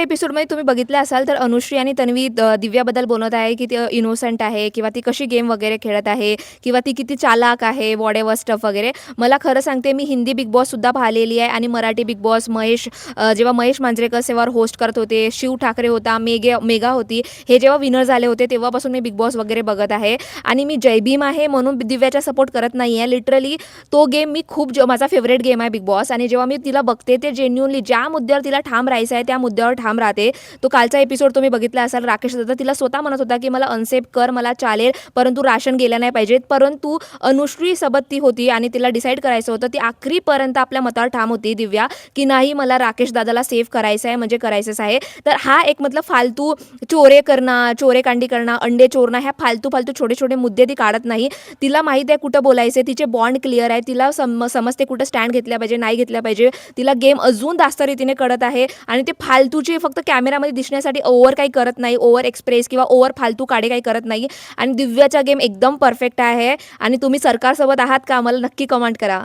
एपिसोडमध्ये तुम्ही बघितलं असाल तर अनुश्री आणि तन्वी दिव्याबद्दल बोलत आहे, की ती इनोसंट आहे किंवा ती कशी गेम वगैरे खेळत आहे किंवा ती किती चालाक आहे, व्हॉटएव्हर स्टफ वगैरे. मला खरं सांगते मी हिंदी बिग बॉससुद्धा पाहिलेली आहे आणि मराठी बिग बॉस जेव्हा महेश मांजरेकर सेवावर होस्ट करत होते, शिव ठाकरे होता, मेघा होती. हे जेव्हा विनर झाले होते तेव्हापासून मी बिग बॉस वगैरे बघत आहे आणि मी जय भीम आहे म्हणून दिव्याचा सपोर्ट करत नाही आहे. लिटरली तो गेम मी माझा फेव्हरेट गेम आहे बिग बॉस आणि जेव्हा मी तिला बघते ते जेन्युइनली ज्या मुद्द्यावर तिला ठाम राहायचं आहे त्या मुद्द्यावर ठाम राहते. तो कालचा एपिसोड तुम्ही बघितला असाल. राकेश दादा तिला स्वतः म्हणत होता, की "मला अनसेफ कर, मला चालेल, परंतु राशन गेलं नाही पाहिजे." परंतु अनुश्री सोबत ती होती आणि तिला डिसाईड करायचं होतं. ती आखरीपर्यंत आपल्या मतावर ठाम होती दिव्या, की नाही मला राकेश दादाला सेव्ह करायचं आहे म्हणजे करायचंच आहे. तर हा एक मतलब फालतू चोरेकांडी करणं, अंडे चोरणं ह्या फालतू छोटे-छोटे मुद्दे ती काढत नाही. तिला माहीत आहे कुठं बोलायचं तिचे बॉन्ड क्लिअर आहे. तिला समजते कुठं स्टँड घेतल्या पाहिजे, नाही घेतल्या पाहिजे. तिला गेम अजून जास्त रीतीने कळत आहे आणि ते फालतूचे फक्त कॅमेरामध्ये दिसण्यासाठी ओव्हर काही करत नाही, ओव्हर एक्सप्रेस किंवा ओव्हर फालतू काढे काही करत नाही आणि दिव्याचा गेम एकदम परफेक्ट आहे आणि तुम्ही सरकारसोबत आहात का? मला नक्की कमेंट करा.